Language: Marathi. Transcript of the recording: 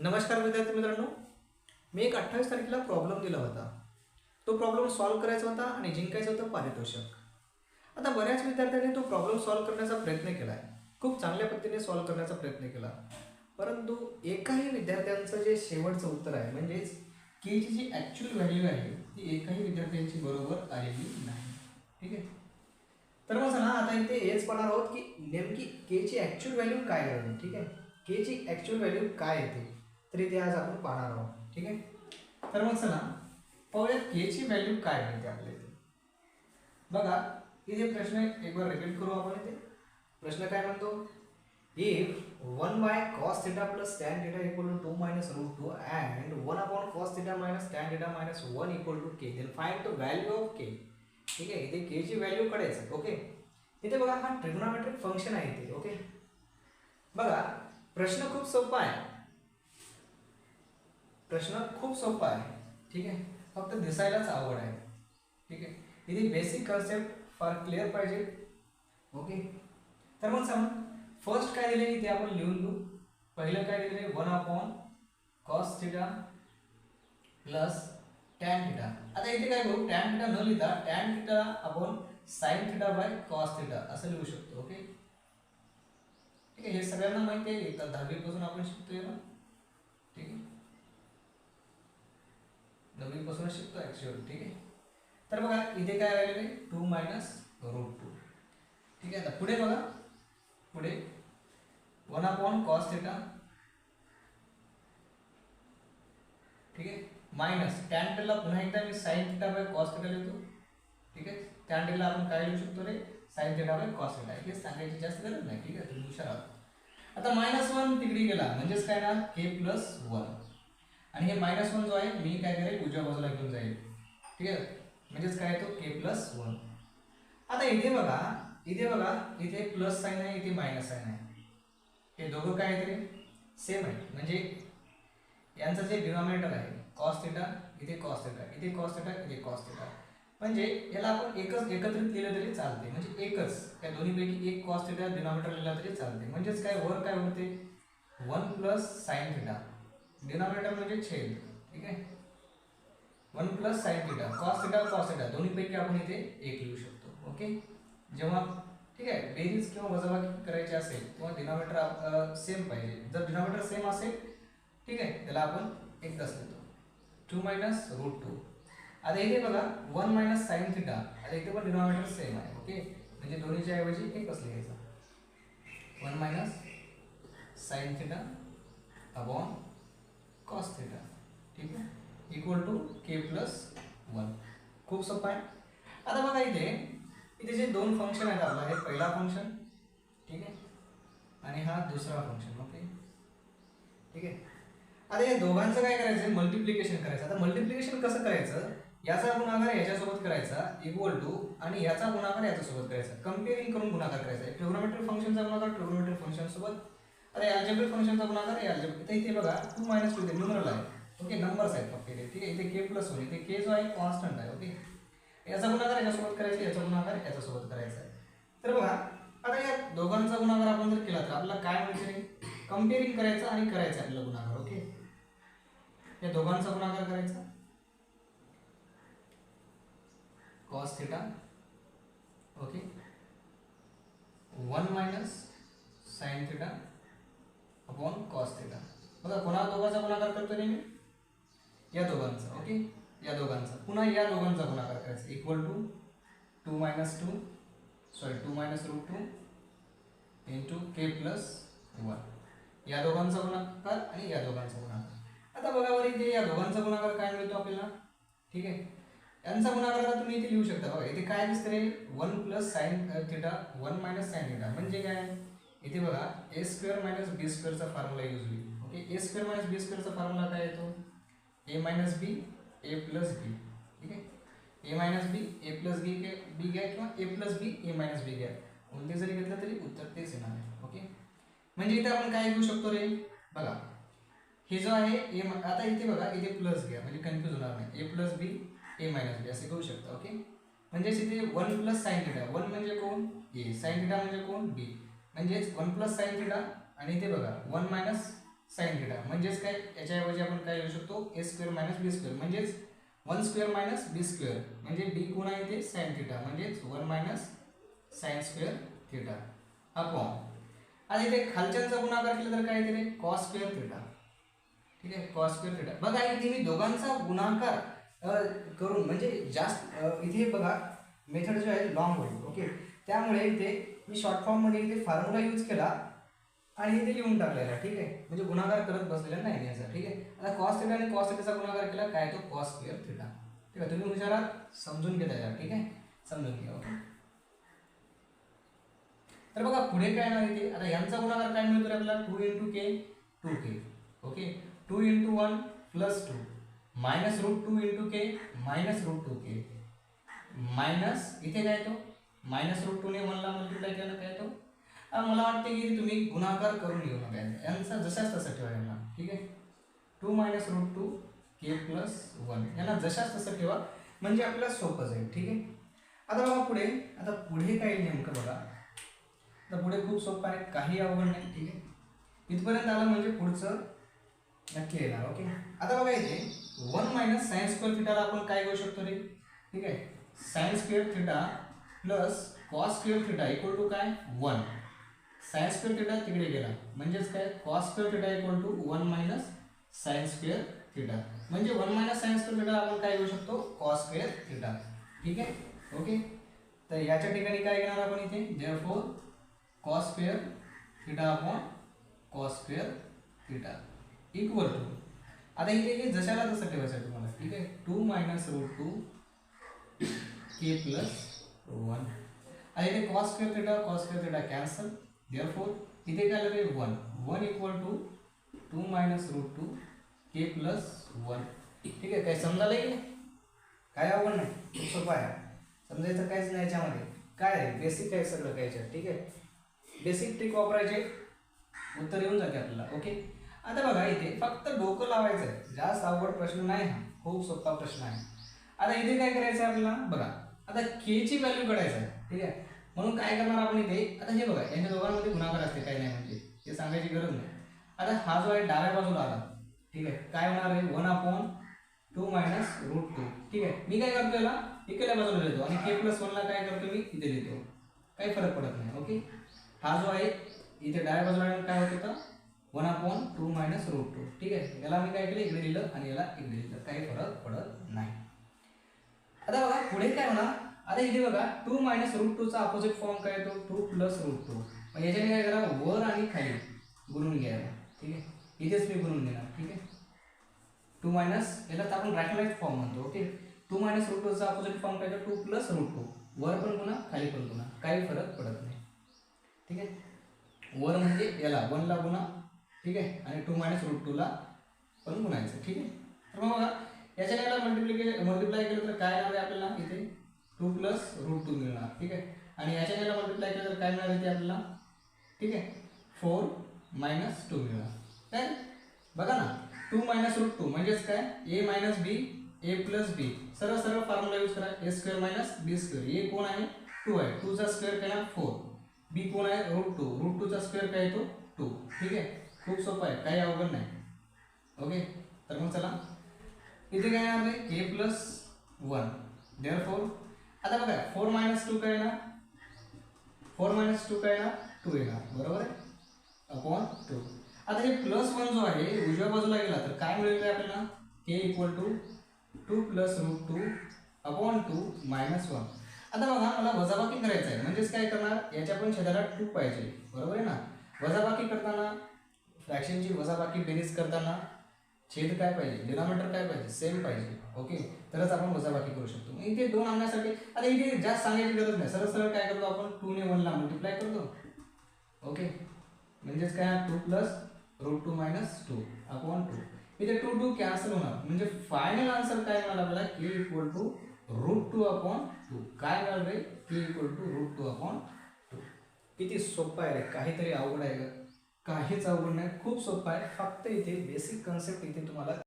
नमस्कार विद्यार्थी मित्रांनो, मी एक 28 तारखेला प्रॉब्लेम दिला होता. तो प्रॉब्लेम सॉल्व्ह करायचा होता आणि जिंकायचं होतं पारितोषिक. आता बऱ्याच विद्यार्थ्यांनी तो प्रॉब्लेम सॉल्व्ह करण्याचा प्रयत्न केला आहे. खूप चांगल्या पद्धतीने सॉल्व्ह करण्याचा प्रयत्न केला. परंतु एकाही विद्यार्थ्यांचं जे शेवटचं उत्तर आहे म्हणजेच केची जी ॲक्च्युअल व्हॅल्यू आहे ती एकाही विद्यार्थ्यांची बरोबर आलेली नाही. ठीक आहे. तर मग चला आता इथे हेच पाहणार आहोत की नेमकी केची ॲक्च्युअल व्हॅल्यू काय आहे. ठीक आहे. केची ॲक्च्युअल व्हॅल्यू काय येते तरी ते आज आपण पाहणार आहोत. ठीक आहे. तर मग चला पाहूया केची व्हॅल्यू काय मिळते आपल्या इथे. बघा इथे प्रश्न एक बार रिपीट करू आपण. इथे प्रश्न काय म्हणतो, if 1 by cos theta plus tan theta equal to 2 minus root 2 and 1 upon cos theta minus tan theta minus 1 equal to k, then find the value of k. ठीक आहे. इथे k ची व्हॅल्यू काढायची. ओके. इथे बघा हा ट्रिग्नोमेट्रिक फंक्शन आहे इथे. ओके. बघा प्रश्न खूप सोपा आहे. प्रश्न खूप सोपा आहे. ठीक आहे. फक्त दिसायलाच आवड आहे. ठीक आहे. इथे बेसिक कन्सेप्ट फार क्लिअर पाहिजे. ओके. तर मग सांग फर्स्ट काय दिले इथे आपण लिहून घेऊ. पहिलं काय दिले 1 upon cos theta plus tan theta. आता इथे काय करू, tan थीटा न लिहिता tan theta upon sin theta by cos theta असं लिहू शकतो. ओके. ठीक आहे. हे सगळ्यांना माहिती आहे, तर 10वी पासून आपण शिकतोय ना. ठीक आहे. 9वी पासून शिकतो ॲक्च्युअली. ठीक आहे. तर बघा इथे काय राहिलेलं आहे 2 मायनस रूट 2. ठीक आहे. आता पुढे बघा, पुढे 1 अपॉन कॉस थिटा. ठीक आहे. मायनस टॅन थीटाला पुन्हा एकदा मी sine theta by cos theta लिहितो. ठीक आहे. टॅन थीटाला आपण काय लिहू शकतो रे, sine theta by cos theta. हे सांगायची जास्त गरज नाही. ठीक आहे. तुम्ही हुशार आहात. आता -1 तिकडे गेला म्हणजेच काय ना k प्लस 1 आणि हे -1 जो आहे मी काय करेल उजव्या बाजूला घेऊन जाईल. ठीक आहे. म्हणजेच काय येतो k प्लस 1. आता इथे बघा, इथे प्लस साइन आहे, इथे मायनस साइन आहे. हे दोघं काय आहेत रे, सेम आहे. म्हणजे यांचं जे डिनॉमिनेटर आहे cos थीटा, इथे cos थीटा, इथे cos थीटा, इथे cos थीटा. म्हणजे याला आपण एकत्रित लिहिलं तरी चालते. म्हणजे एकच त्या दोन्हीपैकी एक cos थीटा डिनॉमिनेटर लिहिला तरी चालते. म्हणजेच काय वर काय होते 1 प्लस साइन थीटा, डिनॉमिनेटर म्हणजे छेद. ठीक आहे. 1 plus sine theta, cos theta दोन्हीपैकी आपण इथे एक लिहू शकतो. ओके. जेव्हा ठीक आहे बेरीज किंवा वजाबाकी करायची असेल तेव्हा डिनॉमिनेटर सेम पाहिजे. जर डिनॉमिनेटर सेम असेल ठीक आहे त्याला आपण एकदाच लिहितो 2 मायनस रूट 2. आता इथे बघा 1 मायनस साइन थीटा, आता इथे पण डिनॉमिनेटर सेम आहे. ओके. म्हणजे दोन्हीच्या ऐवजी एकच लिहायचं 1 minus sine theta upon cos theta. ठीक आहे. Equal to k plus 1. खूप सोपं आहे. आता बघा इथे जे दोन फंक्शन आहेत आपला, हे पहिला फंक्शन ठीक आहे आणि हा दुसरा फंक्शन. ओके. ठीक आहे. आता या दोघांचं काय करायचं, मल्टिप्लिकेशन करायचं. आता मल्टिप्लिकेशन कसं करायचं, याचा गुणाकार याच्यासोबत करायचा इक्वल टू आणि याचा गुणाकार याच्यासोबत करायचा. कंपेअरिंग करून गुणाकार करायचा. ट्रिग्नोमेट्रिक फंक्शनचा गुणाकार ट्रिग्नोमेट्रिक फंक्शन सोबत. आता अल्जेब्रिक फंक्शनचा गुणाकार अल्जेब्रिक. इथे बघा 2 मायनस 2 न्यूमरल आहे. ओके. नंबर्स आहेत फक्त इथे. ठीक आहे. इथे k प्लस 1, इथे k जो आहे कॉन्स्टंट आहे. ओके. याचा गुणाकार याच्यासोबत करायचा, याचा गुणाकार याच्यासोबत करायचा आहे. तर बघा आता या दोघांचा गुणाकार आपण जर केला तर आपल्याला काय मिळते, कंपेअरिंग करायचं आणि करायचं आपल्याला गुणाकार. ओके. या दोघांचा गुणाकार करायचा cos theta. Okay. 1 minus sine theta upon cos theta. बघा कोणा दोघांचा गुणाकार करतो नेहमी, या दोघांचा. ओके. या दोघांचा पुन्हा या दोघांचा गुणाकार करायचा equal to 2 minus root 2 into k plus 1. या दोघांचा गुणाकार आणि या दोघांचा गुणाकार. आता बघा वर इथे या दोघांचा गुणाकार काय मिळतो आपल्याला. ठीक आहे. यांचा गुणाकार आता तुम्ही इथे लिहू शकता. बघा इथे काय दिसते 1 plus sine theta 1 minus sine theta. म्हणजे काय इथे बघा a स्क्वेअर मायनस b स्क्वेअरचा फॉर्म्युला यूज होईल. Okay. a square minus b स्क्वेअरचा फॉर्म्युला काय येतो a minus b a plus b. ठीक आहे. a minus b a plus b घ्या किंवा a plus b a minus b घ्या. कोणते जरी घेतलं तरी उत्तर तेच येणार आहे. ओके. म्हणजे इथे आपण काय घेऊ शकतो रे, बघा हे जो आहे a, आता इथे बघा इथे प्लस घ्या म्हणजे कन्फ्यूज होणार नाही. a plus b a minus b असे करू शकता. ओके. म्हणजेच इथे 1 प्लस साइन थीटा, 1 म्हणजे कोण a, साइन थीटा म्हणजे कोण b. म्हणजेच 1 प्लस साइन थीटा आणि इथे बघा 1 मायनस साइन थिटा म्हणजेच काय याच्याऐवजी आपण काय लिहू शकतो ए स्क्वेअर मायनस बी स्क्वेअर म्हणजेच 1 स्क्वेअर मायनस बी स्क्वेअर म्हणजे बी गुणा येते साइन थिटा म्हणजेच 1 minus sign square theta upon आणि इथे खालच्यांचा गुणाकार केला तर काय येते रे कॉस स्क्वेअर थिटा. ठीक आहे कॉस स्क्वेअर थिटा. बघा इथे मी दोघांचा गुणाकार करून म्हणजे जास्त इथे बघा मेथड जो आहे लॉंग होईल. ओके त्यामुळे इथे मी शॉर्ट फॉर्म मध्ये इथे फॉर्म्युला यूज केला आणि इथे लिहून टाकलेला. ठीक आहे म्हणजे गुणाकार करत बसलेला नाही याचा. ठीक आहे आता कॉस थिटा आणि कॉस थिटाचा गुणाकार केला काय तो कॉस स्क्वेअर थिटा. ठीक आहे तुम्ही हुशारात समजून घेता यार. ठीक आहे समजून घ्या. ओके तर बघा पुढे काय येणार इथे आता यांचा गुणाकार काय मिळतो आपल्याला 2 × k 2k. Okay 2 × 1 + 2 minus root 2 × k minus root 2k minus इथे काय तो मायनस रूट 2 ने 1 ला मल्टिप्लाय केलं काय तो मला वाटते की तुम्ही गुणाकार करून घेऊ नका यांचा जशाच तसा ठेवा यांना. ठीक आहे 2 - रूट 2 k + 1 यांना जशाच तसं ठेवा म्हणजे आपल्याला सोपं जाईल. ठीक आहे आता बघा पुढे काय नेमकं बघा आता पुढे खूप सोपं आहे काही अवघड नाही. ठीक आहे इथपर्यंत आलं म्हणजे पुढचं नक्की येणार. ओके आता बघा इथे 1 - साइन स्क्वेअर थिटाला आपण काय घेऊ शकतो रे. ठीक आहे sine square theta plus cos square theta equal to काय 1 साइन स्क्वेअर थिटा तिकडे गेला म्हणजेच काय cos square theta equal to 1 - sine square theta म्हणजे 1 - साइन स्क्वेअर थिटा आपण काय घेऊ शकतो कॉस स्क्वेअर थिटा. ठीक आहे ओके तर याच्या ठिकाणी काय घेणार आपण इथे therefore cos square theta upon cos square theta equal to आता इथे हे जशाला तसं ठेवायचं आहे तुम्हाला. ठीक आहे 2 - रूट 2 k + 1 आणि इथे cos square theta cancel therefore इथे काय आलं 1 इक्वल टू 2 - रूट 2 k + 1. ठीक आहे काय समजायला की काय अवघड नाही खूप सोपं आहे समजायचं काहीच नाही याच्यामध्ये काय आहे बेसिक आहे सगळं काय याच्यात. ठीक आहे बेसिक ट्रिक वापरायचे उत्तर येऊन जाते आपल्याला. ओके आता बघा इथे फक्त डोकं लावायचं आहे जास्त अवघड प्रश्न नाही हा खूप सोपा प्रश्न आहे. आता इथे काय करायचं आहे आपल्याला बघा आता k ची व्हॅल्यू काढायचं आहे. ठीक आहे म्हणून काय करणार आपण इथे आता हे बघा यांच्या दोघांमध्ये गुणाकार असते काही नाही म्हणजे हे सांगायची गरज नाही. आता हा जो आहे डाव्या बाजूला आला. ठीक आहे काय होणार आहे 1/2 - रूट 2. ठीक आहे मी काय करतो याला इकडल्या बाजूला लिहितो आणि k + 1 ला काय करतो मी इथे लिहितो काही फरक पडत नाही. ओके हा जो आहे इथे डाव्या बाजूला काय होत होता 1/2 - रूट 2. ठीक आहे याला मी काय केलं इकडे लिहिलं आणि याला इकडे लिहिलं काही फरक पडत नाही. आता बघा पुढे काय होणार आता इथे बघा 2 - रूट 2 चा अपोजिट फॉर्म काय येतो 2 + रूट 2. मग याच्याने काय करा वर आणि खाली गुणून घ्यायला. ठीक आहे इथेच मी गुणून घेणार. ठीक आहे 2 - याला आपण रॅशनलाइज फॉर्म म्हणतो. ओके 2 - रूट 2 चा अपोजिट फॉर्म काय येतो 2 + रूट 2 वर पण गुणा खाली पण गुणा काही फरक पडत नाही. ठीक आहे वर म्हणजे याला 1 ला गुणा. ठीक आहे आणि 2 - रूट 2 ला पण गुणायचं. ठीक आहे तर मग बघा याच्याने याला मल्टिप्लाय केलं तर काय येणार आहे आपल्याला इथे 2 + रूट 2 मिळणार. ठीक आहे आणि याच्याने याला मल्टिप्लाय केलं तर काय मिळणार इथे आपल्याला. ठीक आहे 4 - 2 मिळणार. काय बघा ना 2 - रूट 2 म्हणजेच काय a - b a + b सरळ फॉर्म्युला यूज करा a² - b². a कोण आहे 2 आहे 2 चा स्क्वेअर काय ना 4 b कोण आहे रूट 2 चा स्क्वेअर काय येतो 2. ठीक आहे खूप सोपं आहे काही अवघड नाही. ओके तर मग चला इथे काय येणार आहे k + 1 देअरफॉर आता बघा 4 - 2 काय येणार 4 - 2 काय येणार 2 येणार बरोबर आहे अपॉन 2. आता हे +1 जो आहे उजव्या बाजूला गेला तर काय मिळेल आपल्याला k = 2 + रूट 2 अपॉन 2 - 1. आता बघा मला वजाबाकी करायचं आहे म्हणजेच काय करणार याच्या पण छेदाला 2 पाहिजे बरोबर आहे ना. वजाबाकी करताना फ्रॅक्शनची वजाबाकी बेरीज करताना छेद काय पाहिजे डिनॉमिनेटर काय पाहिजे सेम पाहिजे. ओके तरच आपण वजाबाकी करू शकतो. इथे 2 आणण्यासाठी आता इथे जास्त सांगायची गरज नाही सरळ काय करतो आपण 2 ने 1 ला मल्टिप्लाय करतो. ओके म्हणजेच काय 2 + रूट 2 - 2 अपॉन 2 इथे 2 कॅन्सल होणार म्हणजे फायनल आन्सर काय मिळाला आपल्याला k = रूट 2 अपॉन 2. काय मिळालं रे k = रूट 2 अपॉन 2. किती सोपं आहे रे काहीतरी अवघड आहे का काहीच अवघड नाही खूप सोपं आहे फक्त इथे बेसिक कन्सेप्ट इथे तुम्हाला